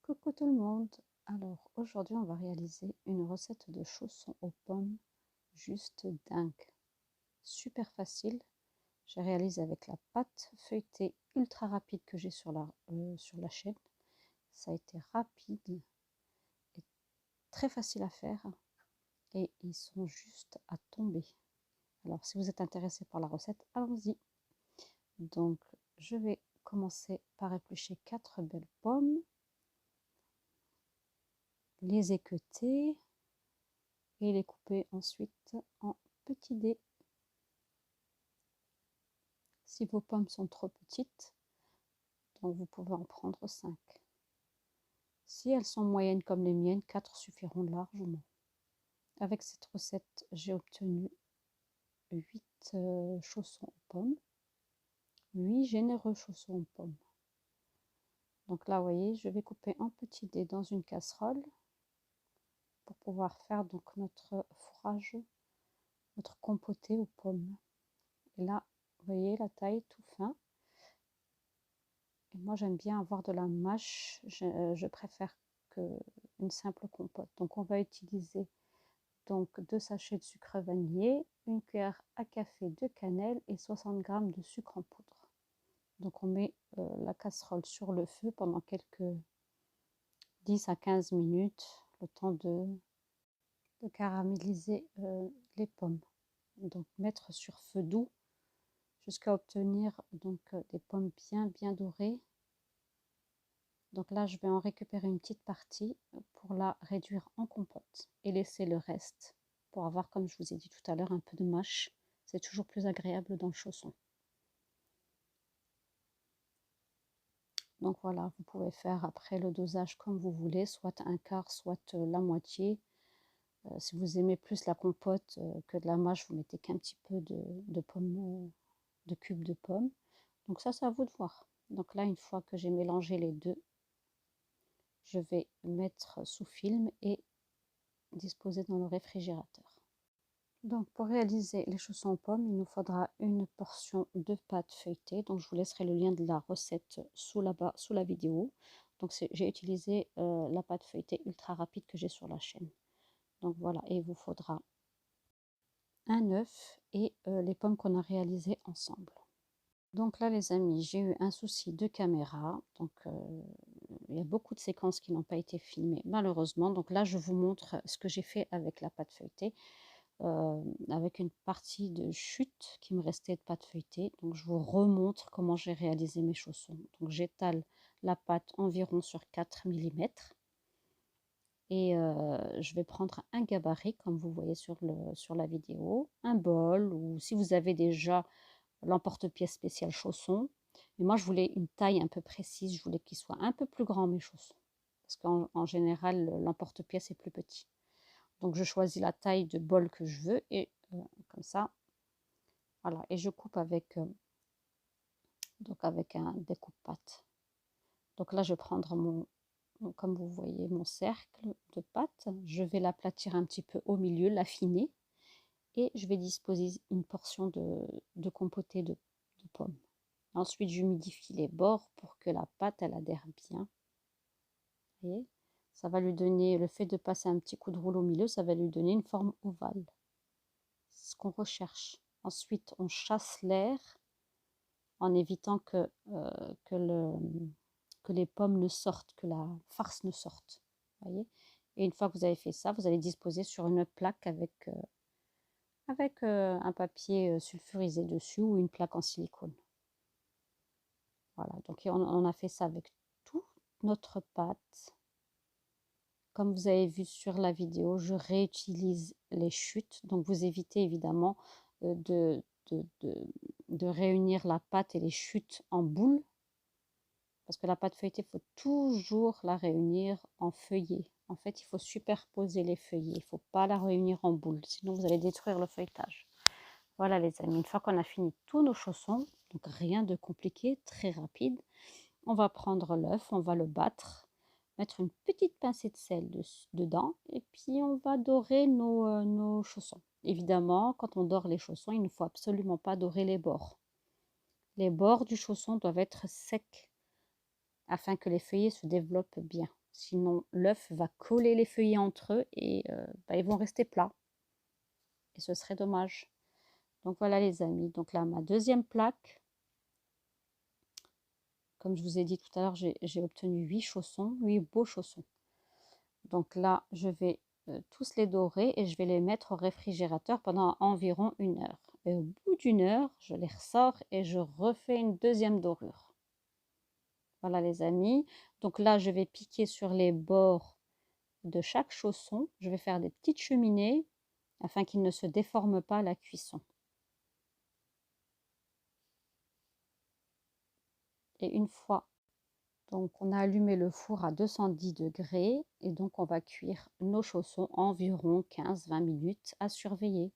Coucou tout le monde. Alors aujourd'hui on va réaliser une recette de chaussons aux pommes juste dingue. Super facile. J'ai réalisé avec la pâte feuilletée ultra rapide que j'ai sur la chaîne. Ça a été rapide et très facile à faire et ils sont juste à tomber. Alors si vous êtes intéressé par la recette, allons-y. Donc je vais commencer par éplucher 4 belles pommes, les équeuter et les couper ensuite en petits dés. Si vos pommes sont trop petites, donc vous pouvez en prendre 5. Si elles sont moyennes comme les miennes, 4 suffiront largement. Avec cette recette, j'ai obtenu 8 chaussons aux pommes, 8 généreux chaussons aux pommes. Donc là, vous voyez, je vais couper en petits dés dans une casserole pour pouvoir faire donc notre fourrage, notre compoté aux pommes. Et là, vous voyez la taille tout fin. Et moi, j'aime bien avoir de la mâche. Je préfère qu'une simple compote. Donc, on va utiliser donc 2 sachets de sucre vanillé, une cuillère à café de cannelle et 60 g de sucre en poudre. Donc, on met la casserole sur le feu pendant quelques 10 à 15 minutes, le temps de caraméliser les pommes. Donc, mettre sur feu doux jusqu'à obtenir donc des pommes bien dorées. Donc là, je vais en récupérer une petite partie pour la réduire en compote et laisser le reste pour avoir, comme je vous ai dit tout à l'heure, un peu de mâche. C'est toujours plus agréable dans le chausson. Donc voilà, vous pouvez faire après le dosage comme vous voulez, soit un quart, soit la moitié. Si vous aimez plus la compote que de la mâche, vous mettez qu'un petit peu de pommes, de cubes de pommes. Donc ça, c'est à vous de voir. Donc là, une fois que j'ai mélangé les deux, je vais mettre sous film et disposer dans le réfrigérateur. Donc pour réaliser les chaussons aux pommes, il nous faudra une portion de pâte feuilletée. Donc je vous laisserai le lien de la recette sous la vidéo. Donc j'ai utilisé la pâte feuilletée ultra rapide que j'ai sur la chaîne. Donc voilà, et il vous faudra un œuf et les pommes qu'on a réalisées ensemble. Donc là les amis, j'ai eu un souci de caméra. Donc il y a beaucoup de séquences qui n'ont pas été filmées malheureusement. Donc là je vous montre ce que j'ai fait avec la pâte feuilletée. Avec une partie de chute qui me restait de pâte feuilletée. Donc je vous remontre comment j'ai réalisé mes chaussons. Donc j'étale la pâte environ sur 4 mm et je vais prendre un gabarit comme vous voyez sur la vidéo, un bol ou si vous avez déjà l'emporte-pièce spécial chaussons. Mais moi je voulais une taille un peu précise, je voulais qu'il soit un peu plus grand mes chaussons parce qu'en général l'emporte-pièce est plus petit. Donc je choisis la taille de bol que je veux et comme ça, voilà. Et je coupe avec, avec un découpe-pâte. Donc là, je vais prendre comme vous voyez, mon cercle de pâte. Je vais l'aplatir un petit peu au milieu, l'affiner. Et je vais disposer une portion de compoté de pommes. Ensuite, j'humidifie les bords pour que la pâte, elle adhère bien. Vous voyez, ça va lui donner, le fait de passer un petit coup de rouleau au milieu, ça va lui donner une forme ovale. C'est ce qu'on recherche. Ensuite, on chasse l'air en évitant que les pommes ne sortent, que la farce ne sorte. Voyez. Et une fois que vous avez fait ça, vous allez disposer sur une plaque avec un papier sulfurisé dessus ou une plaque en silicone. Voilà, donc on a fait ça avec toute notre pâte. Comme vous avez vu sur la vidéo, je réutilise les chutes. Donc vous évitez évidemment de réunir la pâte et les chutes en boule. Parce que la pâte feuilletée, il faut toujours la réunir en feuillet. En fait, il faut superposer les feuillets. Il ne faut pas la réunir en boule, sinon vous allez détruire le feuilletage. Voilà les amis, une fois qu'on a fini tous nos chaussons, donc rien de compliqué, très rapide, on va prendre l'œuf, on va le battre, mettre une petite pincée de sel dedans et puis on va dorer nos chaussons. Évidemment, quand on dore les chaussons, il ne faut absolument pas dorer les bords. Les bords du chausson doivent être secs afin que les feuillets se développent bien. Sinon, l'œuf va coller les feuillets entre eux et ils vont rester plats. Et ce serait dommage. Donc voilà les amis. Donc là, ma deuxième plaque. Comme je vous ai dit tout à l'heure, j'ai obtenu 8 chaussons, 8 beaux chaussons. Donc là, je vais tous les dorer et je vais les mettre au réfrigérateur pendant environ 1 heure. Et au bout d'1 heure, je les ressors et je refais une deuxième dorure. Voilà les amis. Donc là, je vais piquer sur les bords de chaque chausson. Je vais faire des petites cheminées afin qu'ils ne se déforment pas à la cuisson. Et une fois, donc on a allumé le four à 210 degrés et donc on va cuire nos chaussons environ 15-20 minutes à surveiller.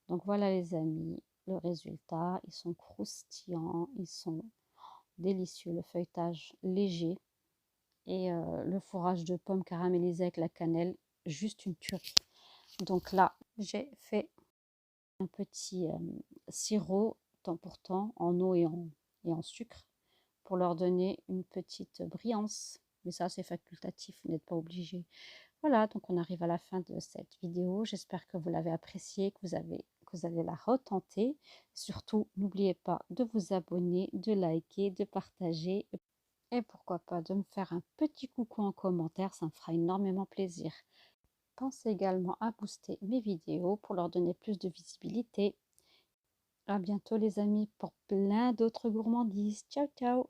Donc voilà les amis, le résultat, ils sont croustillants, ils sont délicieux, le feuilletage léger et le fourrage de pommes caramélisées avec la cannelle, juste une tuerie. Donc là, j'ai fait un petit sirop temps pour temps en eau et en sucre pour leur donner une petite brillance. Mais ça, c'est facultatif, vous n'êtes pas obligé. Voilà, donc on arrive à la fin de cette vidéo. J'espère que vous l'avez appréciée, que vous allez la retenter. Surtout, n'oubliez pas de vous abonner, de liker, de partager et pourquoi pas de me faire un petit coucou en commentaire, ça me fera énormément plaisir. Pensez également à booster mes vidéos pour leur donner plus de visibilité. À bientôt les amis pour plein d'autres gourmandises. Ciao ciao!